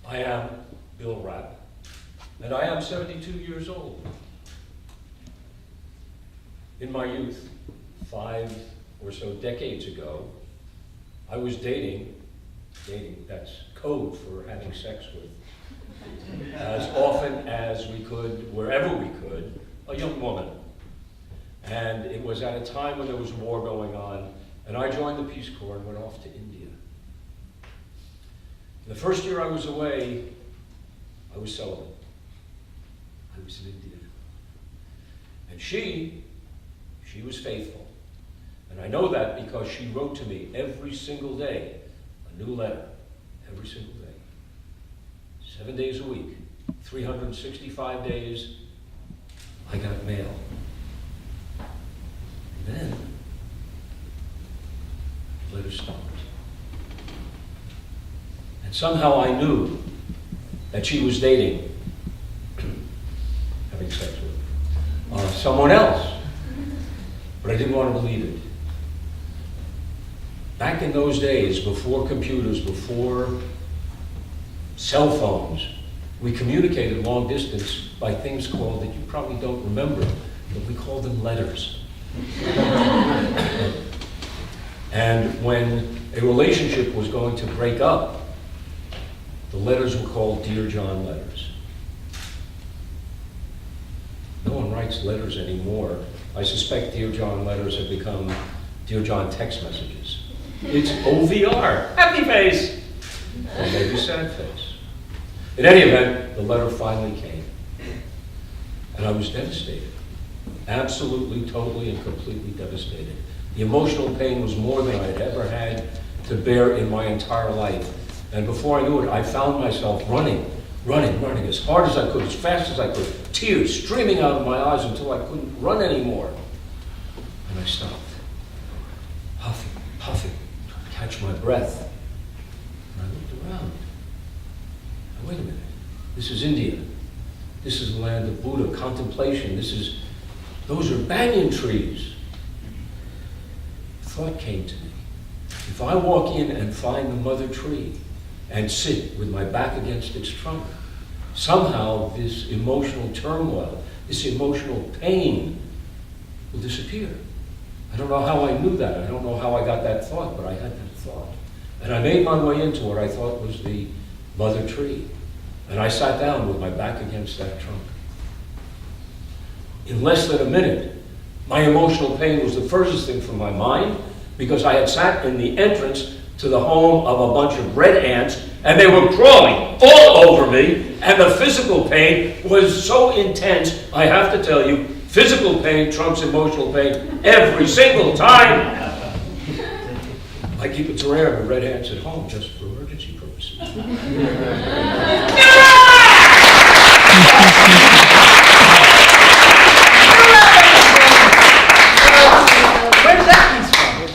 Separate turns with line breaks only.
I am Bill Rapp, and I am 72 years old. In my youth, 5 or so decades ago, I was dating, that's code for having sex with, as often as we could, wherever we could, a young woman. And it was at a time when there was war going on, and I joined the Peace Corps and went off to India. The first year I was away, I was celibate. I was in India. And she was faithful. And I know that because she wrote to me every single day, a new letter, every single day. 7 days a week, 365 days, I got mail. And then, the letter stopped. And somehow I knew that she was dating, having sex with, someone else. But I didn't want to believe it. Back in those days, before computers, before cell phones, we communicated long distance by things called, that you probably don't remember, but we called them letters. And when a relationship was going to break up, the letters were called Dear John letters. No one writes letters anymore. I suspect Dear John letters have become Dear John text messages. It's OVR, happy face, or maybe sad face. In any event, the letter finally came. And I was devastated. Absolutely, totally, and completely devastated. The emotional pain was more than I had ever had to bear in my entire life. And before I knew it, I found myself running as hard as I could, as fast as I could, tears streaming out of my eyes until I couldn't run anymore. And I stopped, huffing, trying to catch my breath. And I looked around. Now, wait a minute. This is India. This is the land of Buddha, contemplation. Those are banyan trees. A thought came to me. If I walk in and find the mother tree and sit with my back against its trunk, somehow this emotional turmoil, this emotional pain will disappear. I don't know how I knew that. I don't know how I got that thought, but I had that thought. And I made my way into what I thought was the mother tree. And I sat down with my back against that trunk. In less than a minute, my emotional pain was the furthest thing from my mind, because I had sat in the entrance to the home of a bunch of red ants, and they were crawling all over me, and the physical pain was so intense, I have to tell you, physical pain trumps emotional pain every single time. I keep a terrarium of red ants at home just for emergency purposes.